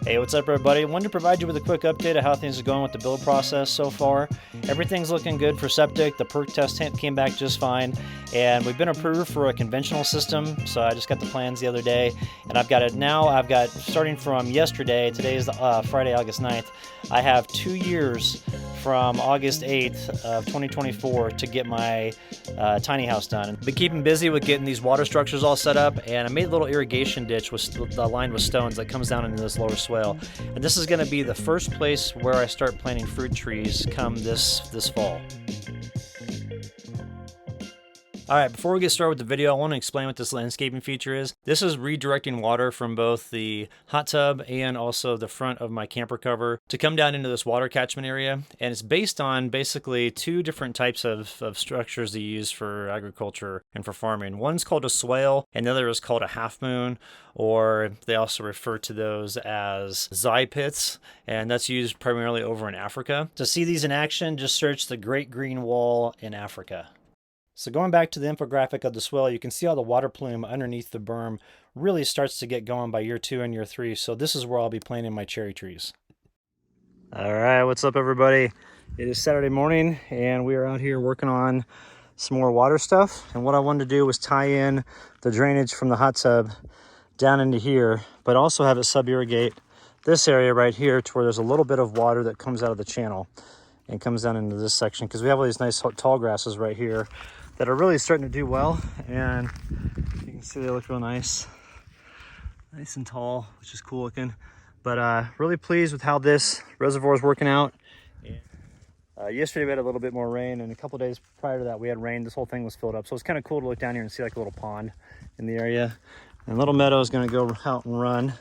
Hey, what's up everybody? I wanted to provide you with a quick update of how things are going with the build process so far. Everything's looking good for septic. The perk test came back just fine, and we've been approved for a conventional system. So I just got the plans the other day, and I've got it now. I've got, starting from yesterday, today is Friday, August 9th, I have 2 years from August 8th of 2024 to get my tiny house done. Been keeping busy with getting these water structures all set up, and I made a little irrigation ditch lined with stones that comes down into this lower swale. And this is going to be the first place where I start planting fruit trees come this fall. Alright, before we get started with the video, I want to explain what this landscaping feature is. This is redirecting water from both the hot tub and also the front of my camper cover to come down into this water catchment area. And it's based on basically two different types of structures that you use for agriculture and for farming. One's called a swale, and the other is called a half moon, or they also refer to those as zy pits, and that's used primarily over in Africa. To see these in action, just search the Great Green Wall in Africa. So going back to the infographic of the swale, you can see how the water plume underneath the berm really starts to get going by year 2 and year 3. So this is where I'll be planting my cherry trees. All right, what's up everybody? It is Saturday morning and we are out here working on some more water stuff. And what I wanted to do was tie in the drainage from the hot tub down into here, but also have it sub-irrigate this area right here to where there's a little bit of water that comes out of the channel and comes down into this section, because we have all these nice tall grasses right here that are really starting to do well, and you can see they look real nice and tall, which is cool looking. But really pleased with how this reservoir is working out. Yesterday we had a little bit more rain, and a couple days prior to that we had rain. This whole thing was filled up, so it's kind of cool to look down here and see like a little pond in the area. And little Meadow is going to go out and run,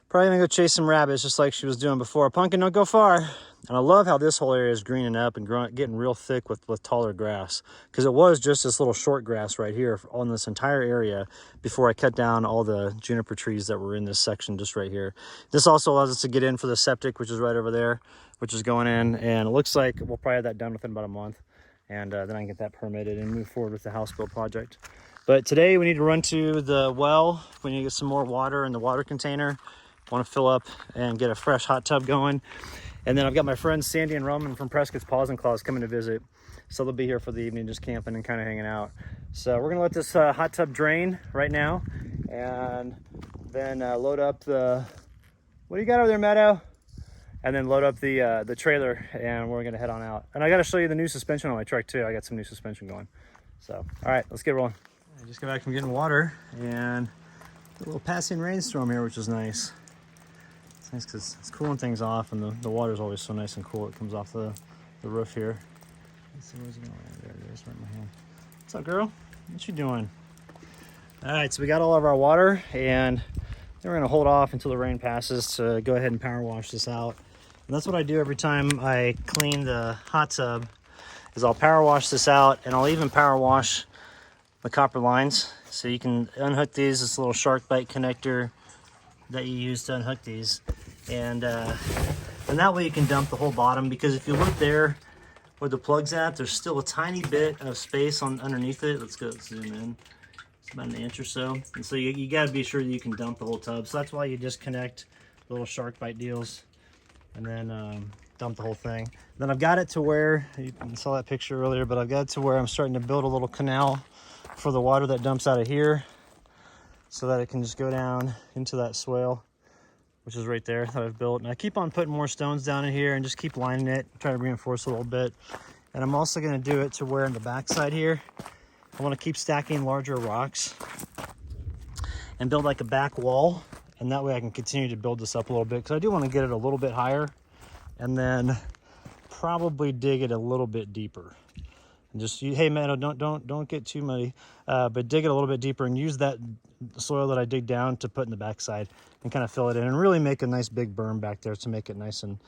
probably gonna go chase some rabbits just like she was doing before. Pumpkin, don't go far. And I love how this whole area is greening up and getting real thick with taller grass, because it was just this little short grass right here on this entire area before I cut down all the juniper trees that were in this section just right here. This also allows us to get in for the septic, which is right over there, which is going in, and it looks like we'll probably have that done within about a month, and then I can get that permitted and move forward with the house build project. But today we need to run to the well. We need to get some more water in the water container. Want to fill up and get a fresh hot tub going. And then I've got my friends Sandy and Roman from Prescott's Paws and Claws coming to visit, so they'll be here for the evening, just camping and kind of hanging out. So we're gonna let this hot tub drain right now, and then load up the, what do you got over there, Meadow? And then load up the trailer, and we're gonna head on out. And I got to show you the new suspension on my truck too. I got some new suspension going. So all right, let's get rolling. I just got back from getting water, and a little passing rainstorm here, which is nice. It's nice because it's cooling things off, and the water's always so nice and cool. It comes off the roof here. Let's see, where's it going? There it is, right in my hand. What's up, girl? What you doing? All right, so we got all of our water, and then we're gonna hold off until the rain passes to go ahead and power wash this out. And that's what I do every time I clean the hot tub, is I'll power wash this out, and I'll even power wash the copper lines. So you can unhook these, this little shark bite connector that you use to unhook these, and that way you can dump the whole bottom, because if you look there where the plug's at, there's still a tiny bit of space underneath it. Let's zoom in. It's about an inch or so, and so you got to be sure that you can dump the whole tub. So that's why you just connect the little shark bite deals and then dump the whole thing. Then I've got it to where, you saw that picture earlier, but I've got it to where I'm starting to build a little canal for the water that dumps out of here, so that it can just go down into that swale, which is right there that I've built. And I keep on putting more stones down in here and just keep lining it, try to reinforce a little bit. And I'm also gonna do it to where in the backside here, I wanna keep stacking larger rocks and build like a back wall. And that way I can continue to build this up a little bit, because I do wanna get it a little bit higher, and then probably dig it a little bit deeper. And just, hey man, don't get too muddy, but dig it a little bit deeper and use that soil that I dig down to put in the backside and kind of fill it in, and really make a nice big berm back there to make it nice and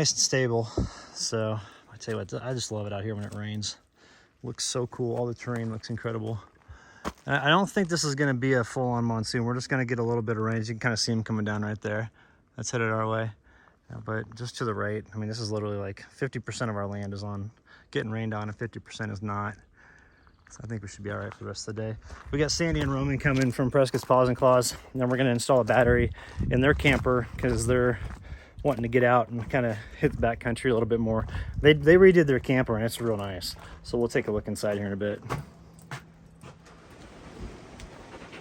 stable. So I tell you what, I just love it out here when it rains. Looks so cool. All the terrain looks incredible. And I don't think this is going to be a full-on monsoon. We're just going to get a little bit of rain. You can kind of see them coming down right there. That's headed our way. But just to the right, I mean, this is literally like 50% of our land is on getting rained on, and 50% is not. So I think we should be all right for the rest of the day. We got Sandy and Roman coming from Prescott's Paws and Claws, and then we're going to install a battery in their camper because they're wanting to get out and kind of hit the back country a little bit more. They redid their camper and it's real nice. So we'll take a look inside here in a bit. What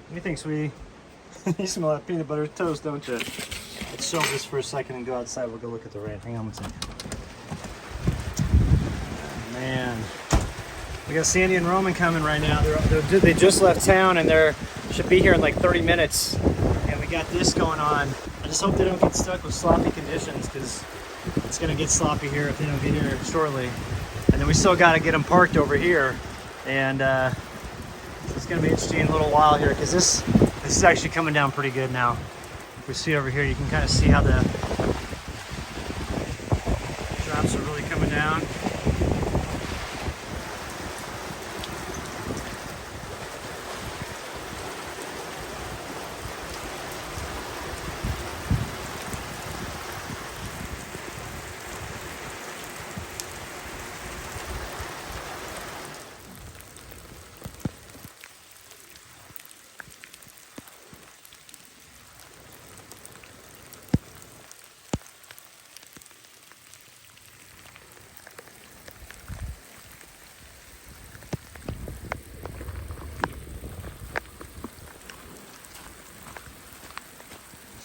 do you think, sweetie? You smell that peanut butter toast, don't you? Let's shelve this for a second and go outside. We'll go look at the rain. Hang on one second. Man, we got Sandy and Roman coming right now. They just left town and they should be here in like 30 minutes. And we got this going on. I just hope they don't get stuck with sloppy conditions because it's going to get sloppy here if they don't get here shortly. And then we still got to get them parked over here. And so it's going to be interesting in a little while here because this is actually coming down pretty good now. We see over here, you can kind of see how the drops are really coming down.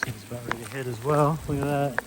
It's about ready to hit as well. Look at that.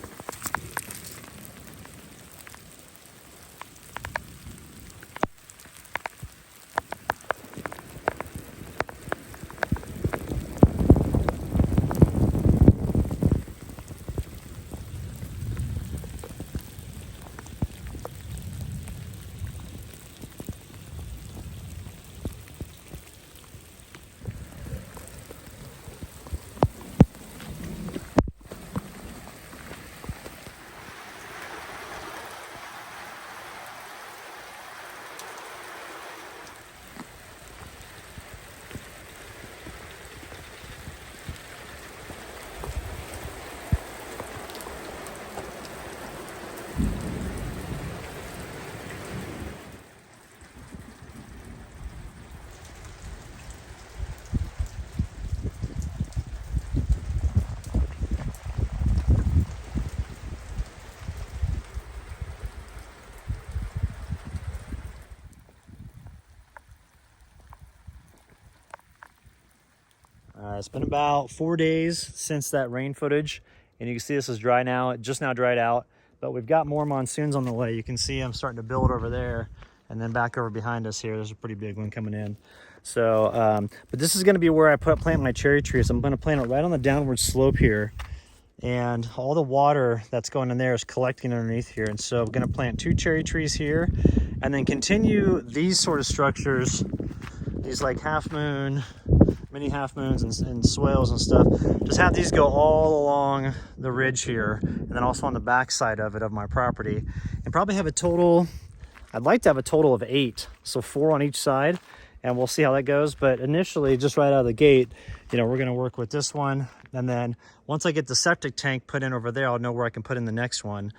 It's been about 4 days since that rain footage, and you can see this is dry now. It just now dried out, but we've got more monsoons on the way. You can see them starting to build over there, and then back over behind us here, there's a pretty big one coming in. So, but this is going to be where I plant my cherry trees. I'm going to plant it right on the downward slope here, and all the water that's going in there is collecting underneath here. And so I'm going to plant 2 cherry trees here, and then continue these sort of structures, these like half moon, mini half moons and swales and stuff. Just have these go all along the ridge here, and then also on the back side of it, of my property, and probably have a total, I'd like to have a total of 8, so 4 on each side, and we'll see how that goes. But initially, just right out of the gate, you know, we're going to work with this one, and then once I get the septic tank put in over there, I'll know where I can put in the next one,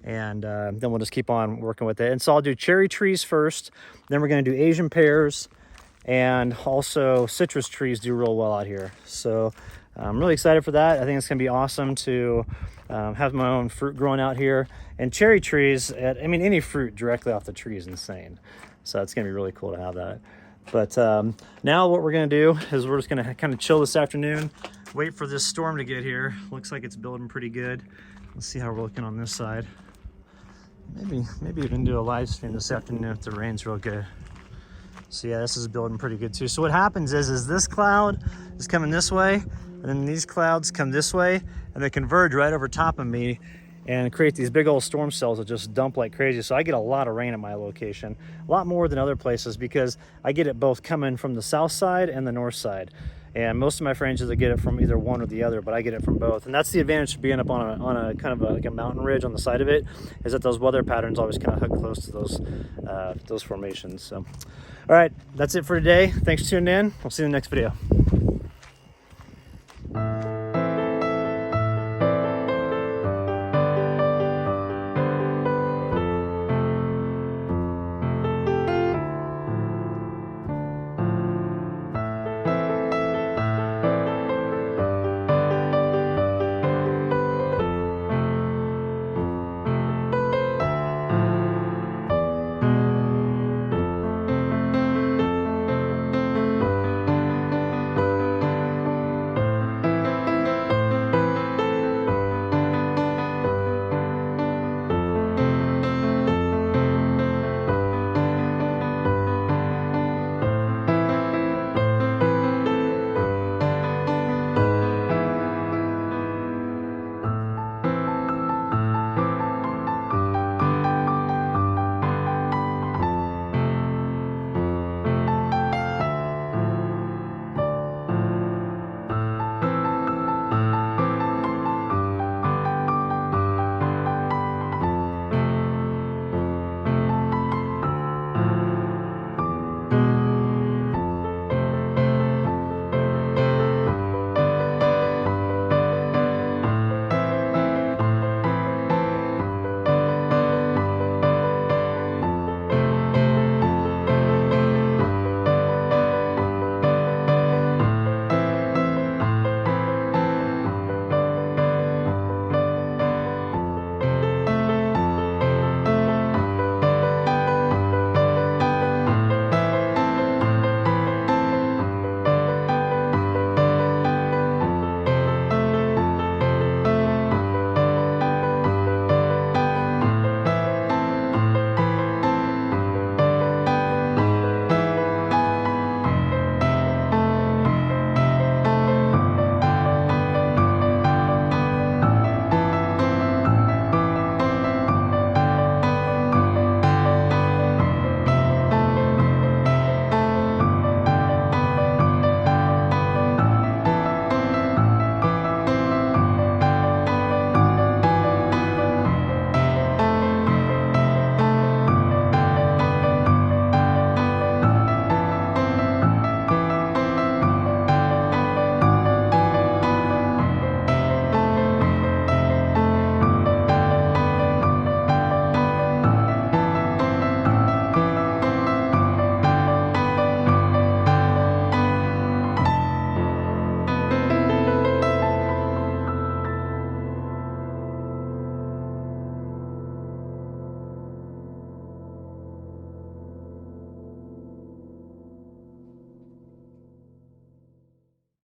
and then we'll just keep on working with it. And so I'll do cherry trees first, then we're going to do Asian pears, and also citrus trees do real well out here. So I'm really excited for that. I think it's gonna be awesome to have my own fruit growing out here. And cherry trees, I mean, any fruit directly off the tree is insane. So it's gonna be really cool to have that. But now what we're gonna do is we're just gonna kind of chill this afternoon, wait for this storm to get here. Looks like it's building pretty good. Let's see how we're looking on this side. Maybe even do a live stream this afternoon if the rain's real good. So yeah, this is building pretty good too. So what happens is this cloud is coming this way, and then these clouds come this way, and they converge right over top of me and create these big old storm cells that just dump like crazy. So I get a lot of rain at my location, a lot more than other places, because I get it both coming from the south side and the north side. And most of my friends either get it from either one or the other, but I get it from both. And that's the advantage of being up on a kind of like a mountain ridge on the side of it, is that those weather patterns always kind of hug close to those formations. So, all right, that's it for today. Thanks for tuning in. We'll see you in the next video.